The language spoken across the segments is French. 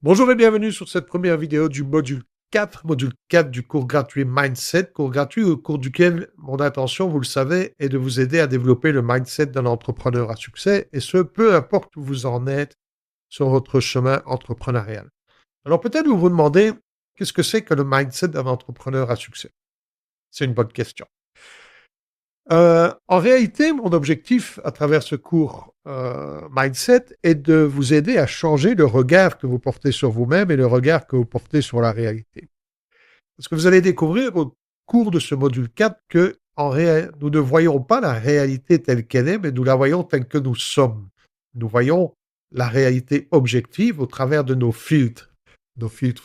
Bonjour et bienvenue sur cette première vidéo du module 4 du cours gratuit Mindset, cours gratuit au cours duquel mon intention, vous le savez, est de vous aider à développer le mindset d'un entrepreneur à succès, et ce, peu importe où vous en êtes sur votre chemin entrepreneurial. Alors peut-être vous vous demandez, qu'est-ce que c'est que le mindset d'un entrepreneur à succès? C'est une bonne question. En réalité, mon objectif à travers ce cours Mindset est de vous aider à changer le regard que vous portez sur vous-même et le regard que vous portez sur la réalité. Parce que vous allez découvrir au cours de ce module 4 que nous ne voyons pas la réalité telle qu'elle est, mais nous la voyons telle que nous sommes. Nous voyons la réalité objective au travers de nos filtres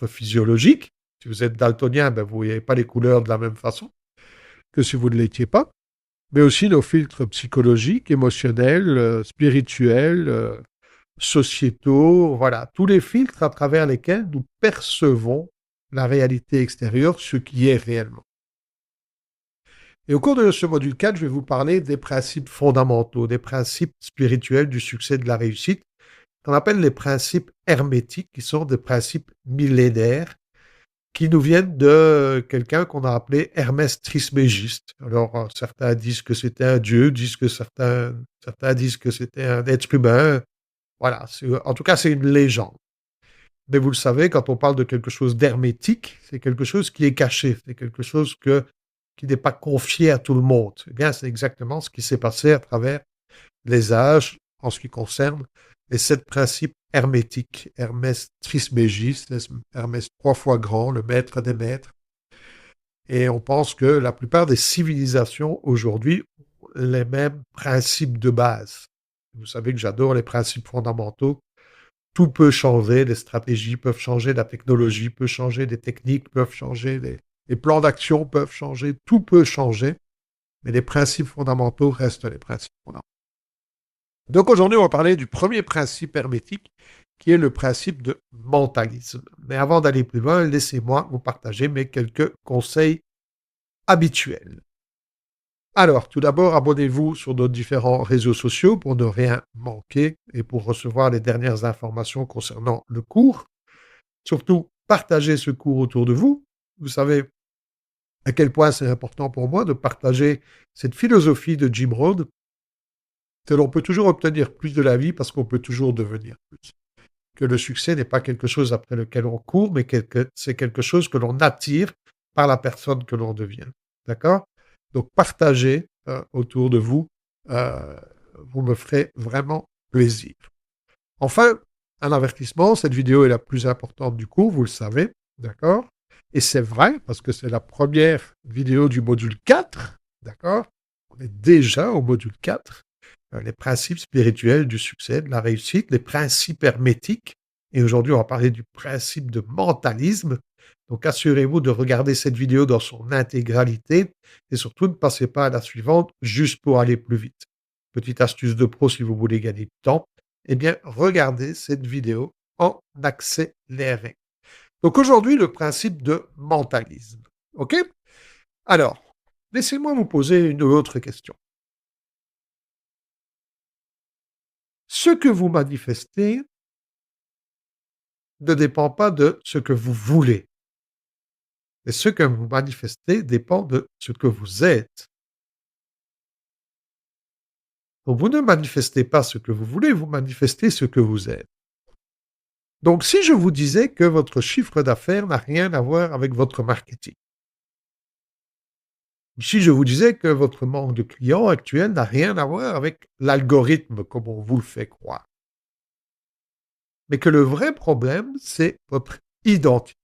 physiologiques. Si vous êtes daltonien, ben vous ne voyez pas les couleurs de la même façon que si vous ne l'étiez pas, mais aussi nos filtres psychologiques, émotionnels, spirituels, sociétaux, voilà, tous les filtres à travers lesquels nous percevons la réalité extérieure, ce qui est réellement. Et au cours de ce module 4, je vais vous parler des principes fondamentaux, des principes spirituels du succès de la réussite, qu'on appelle les principes hermétiques, qui sont des principes millénaires, qui nous viennent de quelqu'un qu'on a appelé Hermès Trismégiste. Alors, certains disent que c'était un dieu, certains disent que c'était un être humain. Voilà, en tout cas, c'est une légende. Mais vous le savez, quand on parle de quelque chose d'hermétique, c'est quelque chose qui est caché, c'est quelque chose qui n'est pas confié à tout le monde. Eh bien, c'est exactement ce qui s'est passé à travers les âges en ce qui concerne les 7 principes hermétiques. Hermès Trismégiste, Hermès 3 fois grand, le maître des maîtres. Et on pense que la plupart des civilisations aujourd'hui ont les mêmes principes de base. Vous savez que j'adore les principes fondamentaux. Tout peut changer, les stratégies peuvent changer, la technologie peut changer, les techniques peuvent changer, les plans d'action peuvent changer, tout peut changer, mais les principes fondamentaux restent les principes fondamentaux. Donc aujourd'hui, on va parler du premier principe hermétique, qui est le principe de mentalisme. Mais avant d'aller plus loin, laissez-moi vous partager mes quelques conseils habituels. Alors, tout d'abord, abonnez-vous sur nos différents réseaux sociaux pour ne rien manquer et pour recevoir les dernières informations concernant le cours. Surtout, partagez ce cours autour de vous. Vous savez à quel point c'est important pour moi de partager cette philosophie de Jim Rohn, que l'on peut toujours obtenir plus de la vie parce qu'on peut toujours devenir plus. Que le succès n'est pas quelque chose après lequel on court, mais c'est quelque chose que l'on attire par la personne que l'on devient. D'accord? Donc, partagez autour de vous. Euh, vous me ferez vraiment plaisir. Enfin, un avertissement, cette vidéo est la plus importante du cours, vous le savez. D'accord? Et c'est vrai, parce que c'est la première vidéo du module 4. D'accord? On est déjà au module 4. Les principes spirituels du succès, de la réussite, les principes hermétiques. Et aujourd'hui, on va parler du principe de mentalisme. Donc, assurez-vous de regarder cette vidéo dans son intégralité et surtout ne passez pas à la suivante juste pour aller plus vite. Petite astuce de pro si vous voulez gagner du temps. Eh bien, regardez cette vidéo en accéléré. Donc, aujourd'hui, le principe de mentalisme. OK? Alors, laissez-moi vous poser une autre question. Ce que vous manifestez ne dépend pas de ce que vous voulez. Et ce que vous manifestez dépend de ce que vous êtes. Donc vous ne manifestez pas ce que vous voulez, vous manifestez ce que vous êtes. Donc si je vous disais que votre chiffre d'affaires n'a rien à voir avec votre marketing, si je vous disais que votre manque de clients actuel n'a rien à voir avec l'algorithme comme on vous le fait croire, mais que le vrai problème, c'est votre identité.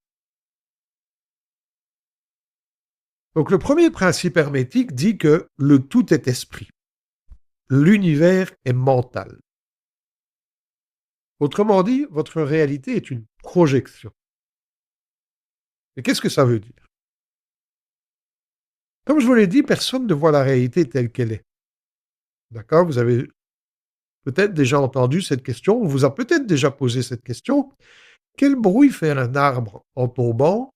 Donc le premier principe hermétique dit que le tout est esprit. L'univers est mental. Autrement dit, votre réalité est une projection. Et qu'est-ce que ça veut dire? Comme je vous l'ai dit, personne ne voit la réalité telle qu'elle est. D'accord? Vous avez peut-être déjà entendu cette question, on vous a peut-être déjà posé cette question. Quel bruit fait un arbre en tombant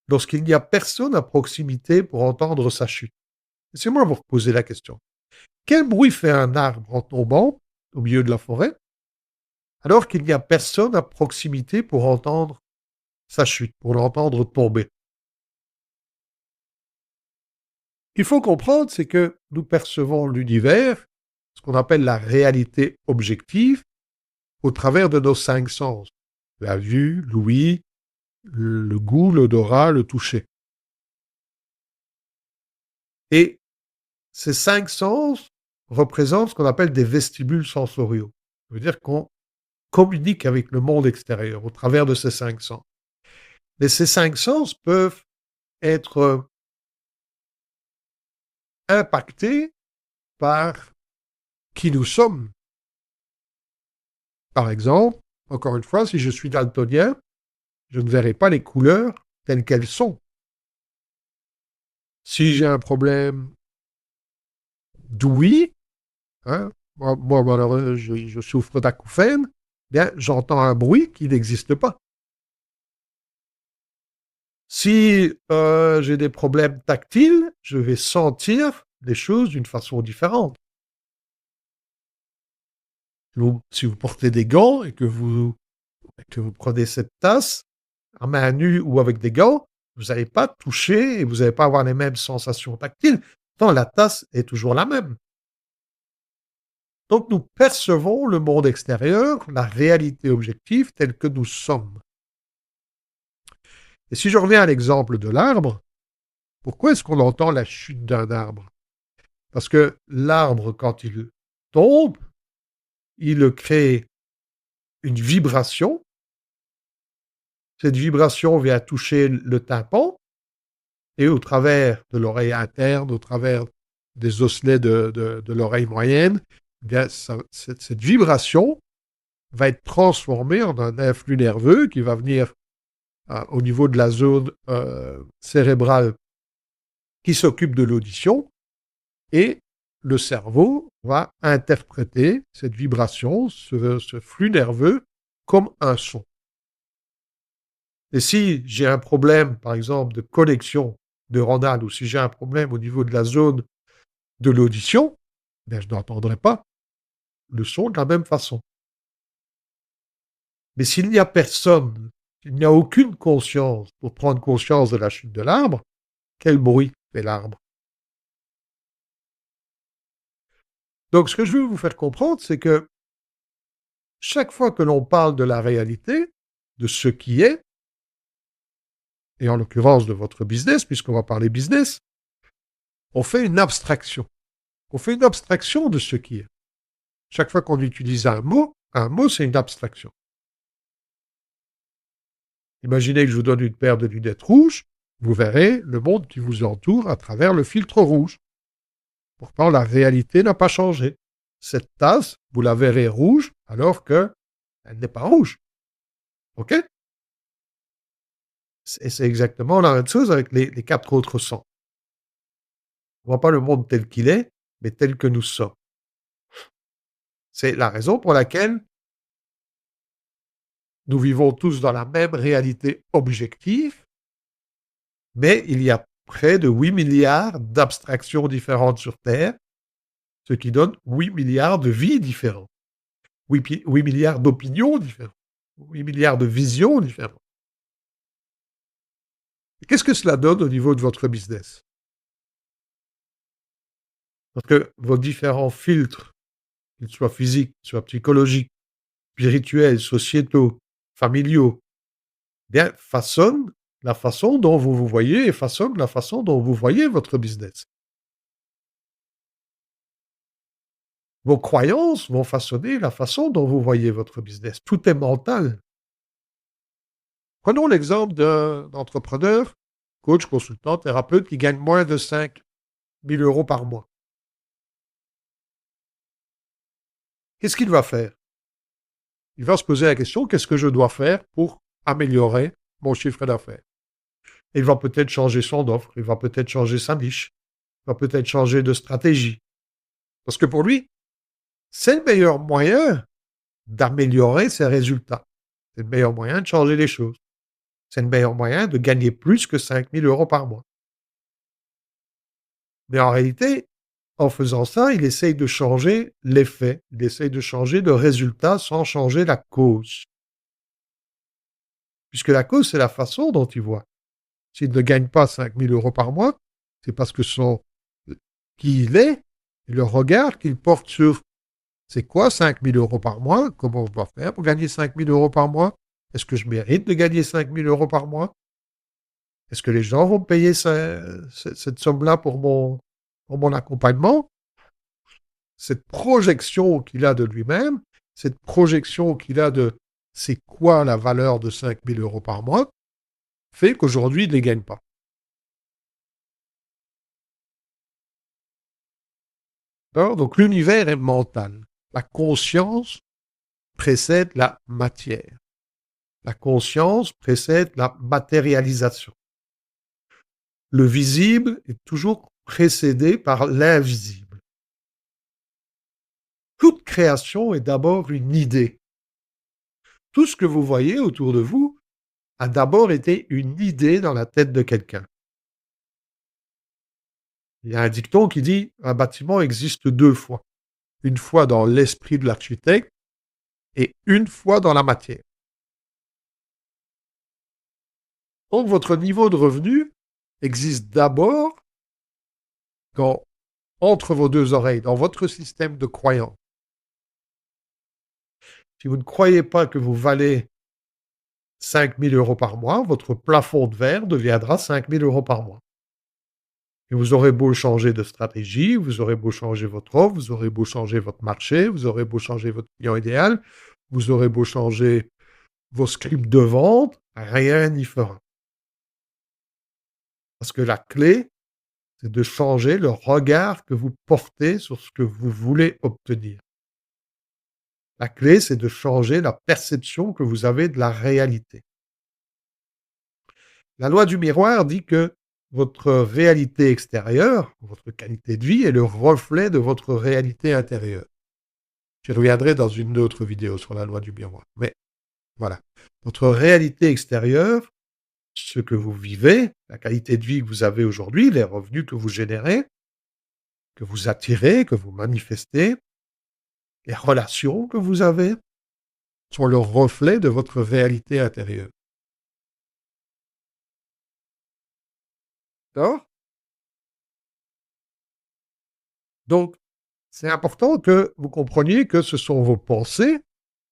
lorsqu'il n'y a personne à proximité pour entendre sa chute? Laissez-moi vous reposer la question. Quel bruit fait un arbre en tombant au milieu de la forêt alors qu'il n'y a personne à proximité pour entendre sa chute, pour l'entendre tomber. Ce qu'il faut comprendre, c'est que nous percevons l'univers, ce qu'on appelle la réalité objective, au travers de nos 5 sens. La vue, l'ouïe, le goût, l'odorat, le toucher. Et ces 5 sens représentent ce qu'on appelle des vestibules sensoriaux. Ça veut dire qu'on communique avec le monde extérieur au travers de ces 5 sens. Mais ces 5 sens peuvent être impactés par qui nous sommes. Par exemple, encore une fois, si je suis daltonien, je ne verrai pas les couleurs telles qu'elles sont. Si j'ai un problème d'ouïe, hein, moi malheureux, je souffre d'acouphènes, bien, j'entends un bruit qui n'existe pas. Si j'ai des problèmes tactiles, je vais sentir les choses d'une façon différente. Si vous portez des gants et que vous prenez cette tasse à main nue ou avec des gants, vous n'allez pas toucher et vous n'allez pas avoir les mêmes sensations tactiles. Pourtant, la tasse est toujours la même. Donc, nous percevons le monde extérieur, la réalité objective telle que nous sommes. Et si je reviens à l'exemple de l'arbre, pourquoi est-ce qu'on entend la chute d'un arbre? Parce que l'arbre, quand il tombe, il crée une vibration. Cette vibration vient toucher le tympan et au travers de l'oreille interne, au travers des osselets de l'oreille moyenne, eh bien, cette vibration va être transformée en un influx nerveux qui va venir au niveau de la zone cérébrale qui s'occupe de l'audition et le cerveau va interpréter cette vibration, ce flux nerveux, comme un son. Et si j'ai un problème, par exemple, de connexion neuronale, ou si j'ai un problème au niveau de la zone de l'audition, ben, je n'entendrai pas le son de la même façon. Mais s'il n'y a personne, s'il n'y a aucune conscience pour prendre conscience de la chute de l'arbre, quel bruit fait l'arbre? Donc, ce que je veux vous faire comprendre, c'est que chaque fois que l'on parle de la réalité, de ce qui est, et en l'occurrence de votre business, puisqu'on va parler business, on fait une abstraction. On fait une abstraction de ce qui est. Chaque fois qu'on utilise un mot, c'est une abstraction. Imaginez que je vous donne une paire de lunettes rouges, vous verrez le monde qui vous entoure à travers le filtre rouge. Pourtant, la réalité n'a pas changé. Cette tasse, vous la verrez rouge alors qu'elle n'est pas rouge. OK? C'est exactement la même chose avec les 4 autres sens. On ne voit pas le monde tel qu'il est, mais tel que nous sommes. C'est la raison pour laquelle nous vivons tous dans la même réalité objective, mais il y a près de 8 milliards d'abstractions différentes sur Terre, ce qui donne 8 milliards de vies différentes, 8 milliards d'opinions différentes, 8 milliards de visions différentes. Qu'est-ce que cela donne au niveau de votre business? Parce que vos différents filtres, qu'ils soient physiques, qu'ils soient psychologiques, spirituels, sociétaux, familiaux, bien, façonnent la façon dont vous vous voyez et façonnent la façon dont vous voyez votre business. Vos croyances vont façonner la façon dont vous voyez votre business. Tout est mental. Prenons l'exemple d'un entrepreneur, coach, consultant, thérapeute qui gagne moins de 5 000 € par mois. Qu'est-ce qu'il va faire? Il va se poser la question, qu'est-ce que je dois faire pour améliorer mon chiffre d'affaires? Il va peut-être changer son offre, il va peut-être changer sa niche, il va peut-être changer de stratégie. Parce que pour lui, c'est le meilleur moyen d'améliorer ses résultats. C'est le meilleur moyen de changer les choses. C'est le meilleur moyen de gagner plus que 5 000 € par mois. Mais en réalité, en faisant ça, il essaye de changer l'effet, il essaye de changer le résultat sans changer la cause. Puisque la cause, c'est la façon dont il voit. S'il ne gagne pas 5 000 € par mois, c'est parce que qui il est et le regard qu'il porte sur c'est quoi 5 000 € par mois, comment je dois faire pour gagner 5 000 € par mois, est-ce que je mérite de gagner 5 000 € par mois, est-ce que les gens vont me payer cette somme-là pour mon accompagnement, cette projection qu'il a de lui-même, cette projection qu'il a de c'est quoi la valeur de 5 000 € par mois, fait qu'aujourd'hui, il ne les gagne pas. Alors, donc l'univers est mental. La conscience précède la matière. La conscience précède la matérialisation. Le visible est toujours précédé par l'invisible. Toute création est d'abord une idée. Tout ce que vous voyez autour de vous a d'abord été une idée dans la tête de quelqu'un. Il y a un dicton qui dit « Un bâtiment existe 2 fois. Une fois dans l'esprit de l'architecte et une fois dans la matière. » Donc votre niveau de revenu existe d'abord entre vos 2 oreilles, dans votre système de croyance. Si vous ne croyez pas que vous valez 5 000 € par mois, votre plafond de verre deviendra 5 000 € par mois. Et vous aurez beau changer de stratégie, vous aurez beau changer votre offre, vous aurez beau changer votre marché, vous aurez beau changer votre client idéal, vous aurez beau changer vos scripts de vente, rien n'y fera. Parce que la clé, c'est de changer le regard que vous portez sur ce que vous voulez obtenir. La clé, c'est de changer la perception que vous avez de la réalité. La loi du miroir dit que votre réalité extérieure, votre qualité de vie, est le reflet de votre réalité intérieure. J'y reviendrai dans une autre vidéo sur la loi du miroir. Mais voilà. Votre réalité extérieure, ce que vous vivez, la qualité de vie que vous avez aujourd'hui, les revenus que vous générez, que vous attirez, que vous manifestez, les relations que vous avez, sont le reflet de votre réalité intérieure. D'accord? Donc, c'est important que vous compreniez que ce sont vos pensées,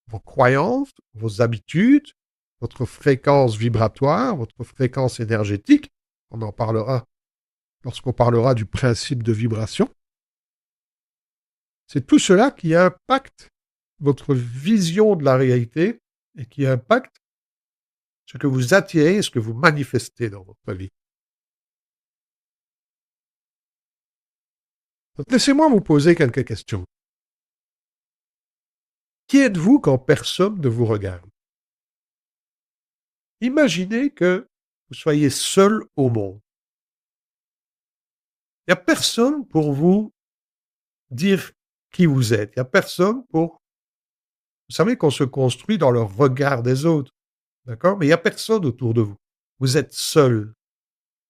vos croyances, vos habitudes, votre fréquence vibratoire, votre fréquence énergétique. On en parlera lorsqu'on parlera du principe de vibration. C'est tout cela qui impacte votre vision de la réalité et qui impacte ce que vous attirez et ce que vous manifestez dans votre vie. Donc, laissez-moi vous poser quelques questions. Qui êtes-vous quand personne ne vous regarde? Imaginez que vous soyez seul au monde. Il n'y a personne pour vous dire qui vous êtes. Il n'y a personne pour... Vous savez qu'on se construit dans le regard des autres, d'accord? Mais il n'y a personne autour de vous. Vous êtes seul.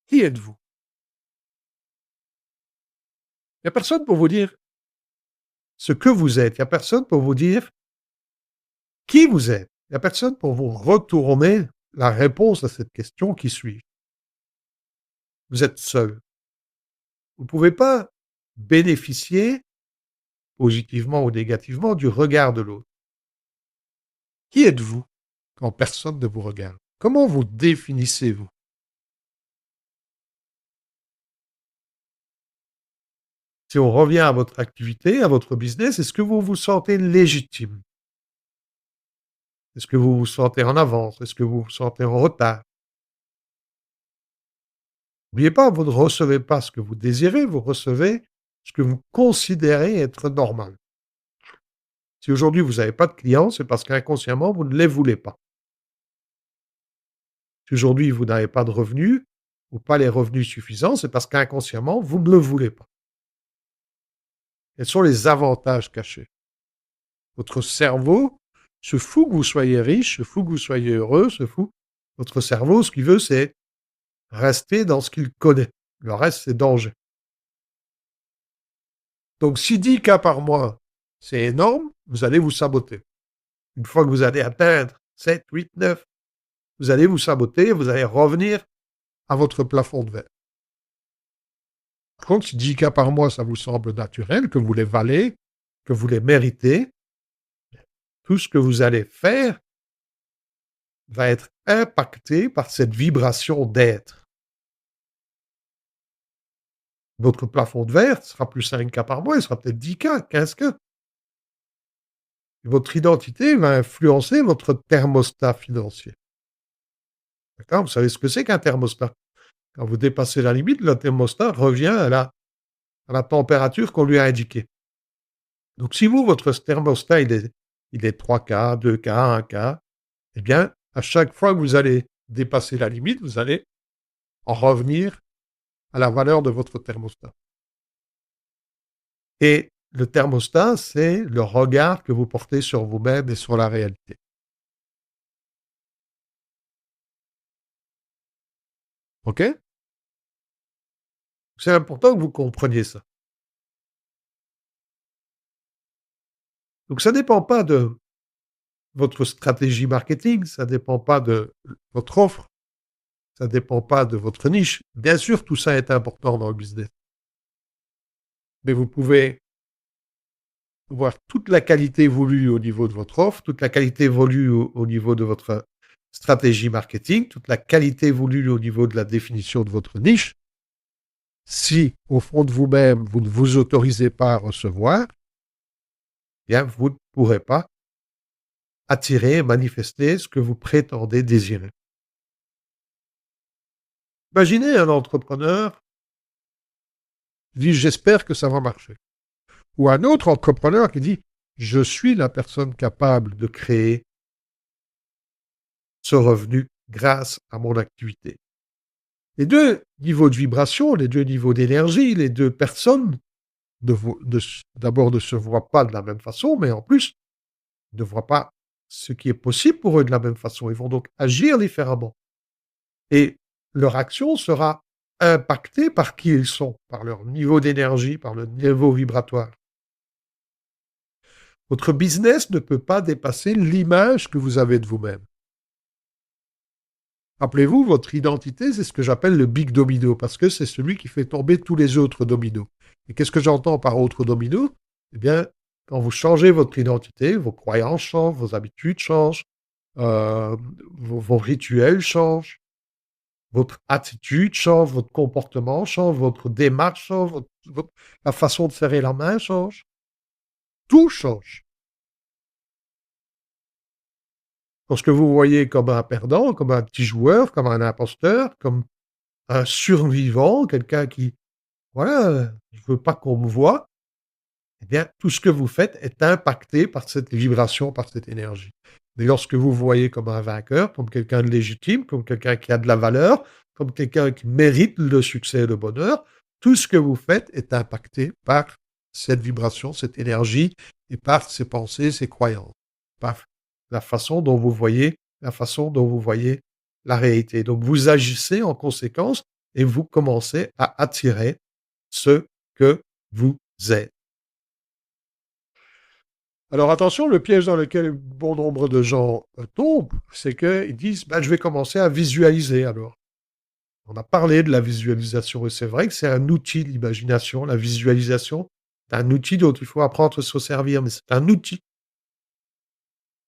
Qui êtes-vous? Il n'y a personne pour vous dire ce que vous êtes. Il n'y a personne pour vous dire qui vous êtes. Il n'y a personne pour vous retourner la réponse à cette question qui suit. Vous êtes seul. Vous ne pouvez pas bénéficier, positivement ou négativement, du regard de l'autre. Qui êtes-vous quand personne ne vous regarde? Comment vous définissez-vous? Si on revient à votre activité, à votre business, est-ce que vous vous sentez légitime? Est-ce que vous vous sentez en avance? Est-ce que vous vous sentez en retard? N'oubliez pas, vous ne recevez pas ce que vous désirez, vous recevez ce que vous considérez être normal. Si aujourd'hui vous n'avez pas de clients, c'est parce qu'inconsciemment, vous ne les voulez pas. Si aujourd'hui vous n'avez pas de revenus, ou pas les revenus suffisants, c'est parce qu'inconsciemment, vous ne le voulez pas. Quels sont les avantages cachés? Votre cerveau se fout que vous soyez riche, se fout que vous soyez heureux, se fout. Votre cerveau, ce qu'il veut, c'est rester dans ce qu'il connaît. Le reste, c'est danger. Donc, si 10 cas par mois, c'est énorme, vous allez vous saboter. Une fois que vous allez atteindre 7, 8, 9, vous allez vous saboter, vous allez revenir à votre plafond de verre. Par contre, si 10 cas par mois, ça vous semble naturel, que vous les valez, que vous les méritez, tout ce que vous allez faire va être impacté par cette vibration d'être. Votre plafond de verre sera plus 5 cas par mois, il sera peut-être 10 cas, 15 cas. Votre identité va influencer votre thermostat financier. D'accord? Vous savez ce que c'est qu'un thermostat? Quand vous dépassez la limite, le thermostat revient à la température qu'on lui a indiquée. Donc, si vous, votre thermostat, il est 3K, 2K, 1K, eh bien, à chaque fois que vous allez dépasser la limite, vous allez en revenir à la valeur de votre thermostat. Et le thermostat, c'est le regard que vous portez sur vous-même et sur la réalité. OK? C'est important que vous compreniez ça. Donc, ça ne dépend pas de votre stratégie marketing, ça ne dépend pas de votre offre, ça ne dépend pas de votre niche. Bien sûr, tout ça est important dans le business. Mais vous pouvez voir toute la qualité voulue au niveau de votre offre, toute la qualité voulue au niveau de votre stratégie marketing, toute la qualité voulue au niveau de la définition de votre niche. Si, au fond de vous-même, vous ne vous autorisez pas à recevoir, eh bien, vous ne pourrez pas attirer et manifester ce que vous prétendez désirer. Imaginez un entrepreneur qui dit j'espère que ça va marcher. Ou un autre entrepreneur qui dit je suis la personne capable de créer ce revenu grâce à mon activité. Les deux niveaux de vibration, les deux niveaux d'énergie, les deux personnes, d'abord ne se voient pas de la même façon, mais en plus ne voient pas ce qui est possible pour eux de la même façon. Ils vont donc agir différemment. Et leur action sera impactée par qui ils sont, par leur niveau d'énergie, par le niveau vibratoire. Votre business ne peut pas dépasser l'image que vous avez de vous-même. Rappelez-vous, votre identité, c'est ce que j'appelle le big domino, parce que c'est celui qui fait tomber tous les autres dominos. Et qu'est-ce que j'entends par autre domino? Eh bien, quand vous changez votre identité, vos croyances changent, vos habitudes changent, vos rituels changent, votre attitude change, votre comportement change, votre démarche change, la façon de serrer la main change. Tout change. Lorsque vous voyez comme un perdant, comme un petit joueur, comme un imposteur, comme un survivant, quelqu'un qui, voilà, je veux pas qu'on me voie, eh bien, tout ce que vous faites est impacté par cette vibration, par cette énergie. Mais lorsque vous voyez comme un vainqueur, comme quelqu'un de légitime, comme quelqu'un qui a de la valeur, comme quelqu'un qui mérite le succès et le bonheur, tout ce que vous faites est impacté par cette vibration, cette énergie, et par ces pensées, ces croyances, par la façon dont vous voyez, la façon dont vous voyez la réalité. Donc, vous agissez en conséquence et vous commencez à attirer ce que vous êtes. Alors attention, le piège dans lequel bon nombre de gens tombent, c'est qu'ils disent ben, je vais commencer à visualiser alors. On a parlé de la visualisation et c'est vrai que c'est un outil, l'imagination, la visualisation. C'est un outil dont il faut apprendre à se servir, mais c'est un outil.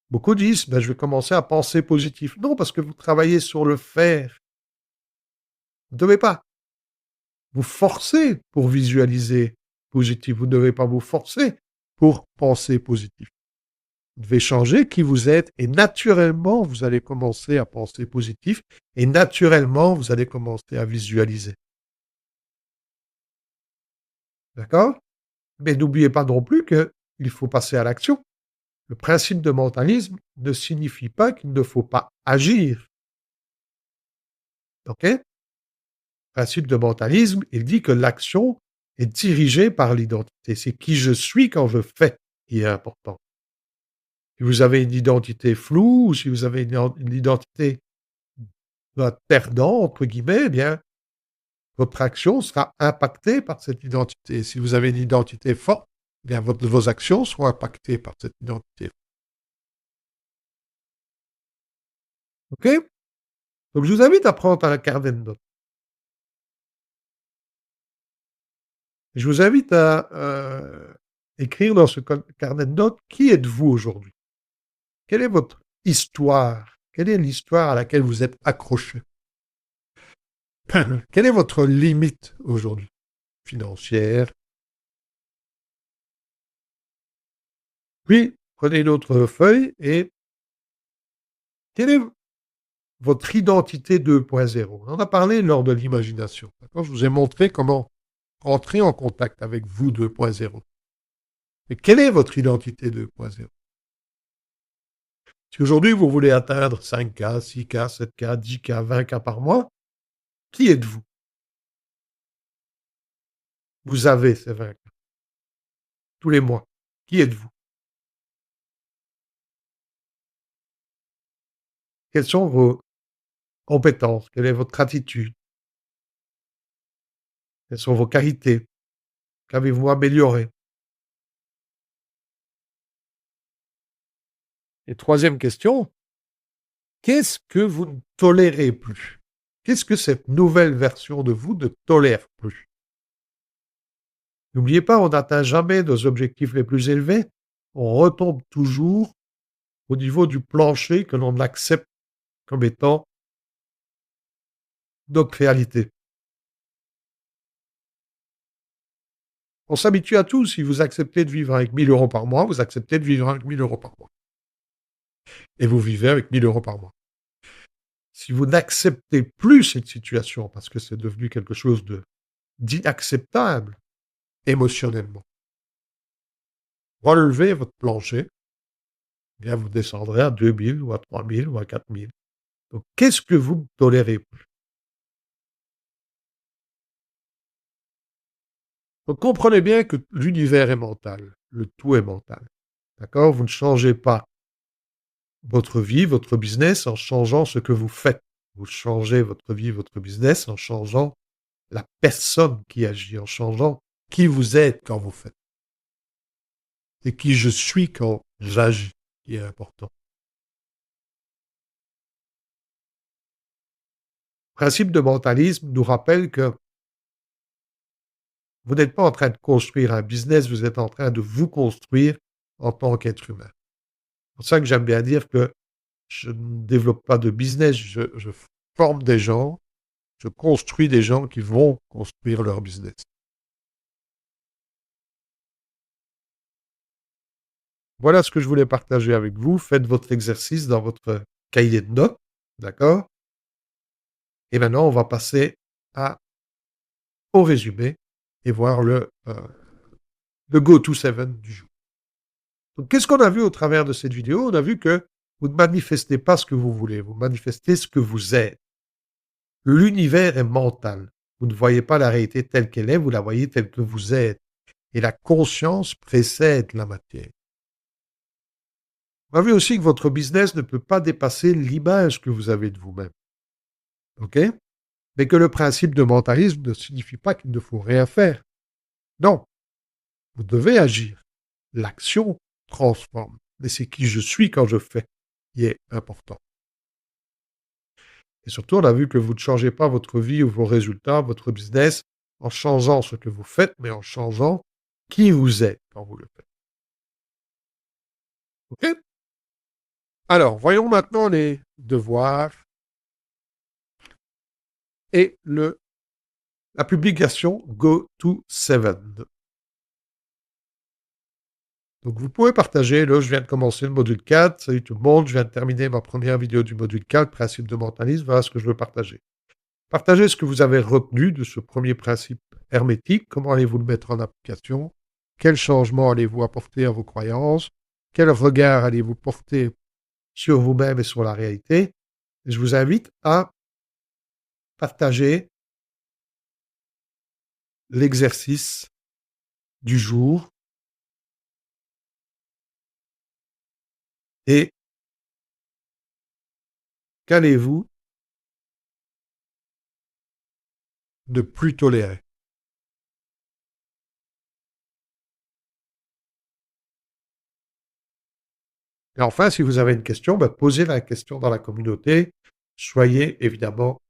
Beaucoup disent ben, je vais commencer à penser positif. Non, parce que vous travaillez sur le faire. Vous ne devez pas vous forcer pour visualiser positif. Vous ne devez pas vous forcer pour penser positif. Vous devez changer qui vous êtes et naturellement, vous allez commencer à penser positif et naturellement, vous allez commencer à visualiser. D'accord? Mais n'oubliez pas non plus qu'il faut passer à l'action. Le principe de mentalisme ne signifie pas qu'il ne faut pas agir. OK? Le principe de mentalisme, il dit que l'action est dirigée par l'identité. C'est qui je suis quand je fais qui est important. Si vous avez une identité floue ou si vous avez une identité perdant, entre guillemets, eh bien, votre action sera impactée par cette identité. Si vous avez une identité forte, eh bien vos actions seront impactées par cette identité. OK? Donc, je vous invite à prendre un carnet de notes. Je vous invite à écrire dans ce carnet de notes qui êtes-vous aujourd'hui? Quelle est votre histoire? Quelle est l'histoire à laquelle vous êtes accroché? Quelle est votre limite aujourd'hui? Financière. Puis, prenez une autre feuille et quelle est votre identité 2.0? On en a parlé lors de l'imagination. Je vous ai montré comment rentrer en contact avec vous 2.0. Mais quelle est votre identité 2.0? Si aujourd'hui vous voulez atteindre 5K, 6K, 7K, 10K, 20K par mois, qui êtes-vous? Vous avez ces 20K tous les mois. Qui êtes-vous? Quelles sont vos compétences? Quelle est votre attitude? Quelles sont vos qualités? Qu'avez-vous amélioré? Et troisième question, qu'est-ce que vous ne tolérez plus? Qu'est-ce que cette nouvelle version de vous ne tolère plus? N'oubliez pas, on n'atteint jamais nos objectifs les plus élevés. On retombe toujours au niveau du plancher que l'on accepte comme étant notre réalité. On s'habitue à tout. Si vous acceptez de vivre avec 1 000 € par mois, vous acceptez de vivre avec 1 000 € par mois. Et vous vivez avec 1 000 € par mois. Si vous n'acceptez plus cette situation parce que c'est devenu quelque chose d'inacceptable émotionnellement, relevez votre plancher, et bien vous descendrez à 2 000 ou à 3 000 ou à 4 000. Donc, qu'est-ce que vous ne tolérez plus? Donc, comprenez bien que l'univers est mental, le tout est mental. D'accord? Vous ne changez pas votre vie, votre business en changeant ce que vous faites. Vous changez votre vie, votre business en changeant la personne qui agit, en changeant qui vous êtes quand vous faites. Et qui je suis quand j'agis, qui est important. Le principe de mentalisme nous rappelle que vous n'êtes pas en train de construire un business, vous êtes en train de vous construire en tant qu'être humain. C'est pour ça que j'aime bien dire que je ne développe pas de business, je forme des gens, je construis des gens qui vont construire leur business. Voilà ce que je voulais partager avec vous. Faites votre exercice dans votre cahier de notes, d'accord? Et maintenant, on va passer au résumé et voir le Go-to-7 du jour. Donc, qu'est-ce qu'on a vu au travers de cette vidéo? On a vu que vous ne manifestez pas ce que vous voulez, vous manifestez ce que vous êtes. L'univers est mental. Vous ne voyez pas la réalité telle qu'elle est, vous la voyez telle que vous êtes. Et la conscience précède la matière. On a vu aussi que votre business ne peut pas dépasser l'image que vous avez de vous-même. OK? Mais que le principe de mentalisme ne signifie pas qu'il ne faut rien faire. Non, vous devez agir. L'action transforme. Mais c'est qui je suis quand je fais qui est important. Et surtout, on a vu que vous ne changez pas votre vie ou vos résultats, votre business, en changeant ce que vous faites, mais en changeant qui vous êtes quand vous le faites. OK? Alors, voyons maintenant les devoirs et la publication Go to 7. Donc, vous pouvez partager. Là, je viens de commencer le module 4. Salut tout le monde. Je viens de terminer ma première vidéo du module 4, principe de mentalisme. Voilà ce que je veux partager. Partagez ce que vous avez retenu de ce premier principe hermétique. Comment allez-vous le mettre en application? Quel changement allez-vous apporter à vos croyances? Quel regard allez-vous porter sur vous-même et sur la réalité? Et je vous invite à partager l'exercice du jour et qu'allez-vous ne plus tolérer. Et enfin, si vous avez une question, posez la question dans la communauté. Soyez évidemment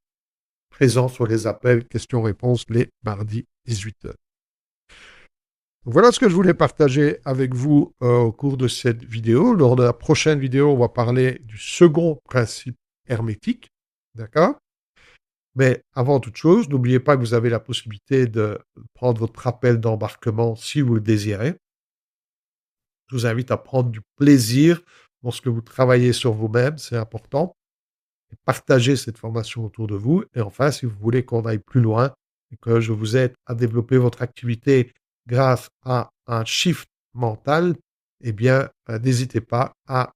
présents sur les appels questions-réponses les mardis 18h. Voilà ce que je voulais partager avec vous au cours de cette vidéo. Lors de la prochaine vidéo, on va parler du second principe hermétique. D'accord? Mais avant toute chose, n'oubliez pas que vous avez la possibilité de prendre votre rappel d'embarquement si vous le désirez. Je vous invite à prendre du plaisir lorsque vous travaillez sur vous-même, c'est important. Et partagez cette formation autour de vous. Et enfin, si vous voulez qu'on aille plus loin et que je vous aide à développer votre activité grâce à un shift mental, eh bien, n'hésitez pas à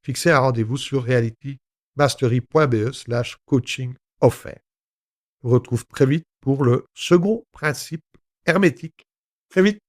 fixer un rendez-vous sur realitymastery.be/coaching offert. Je vous retrouve très vite pour le second principe hermétique. Très vite.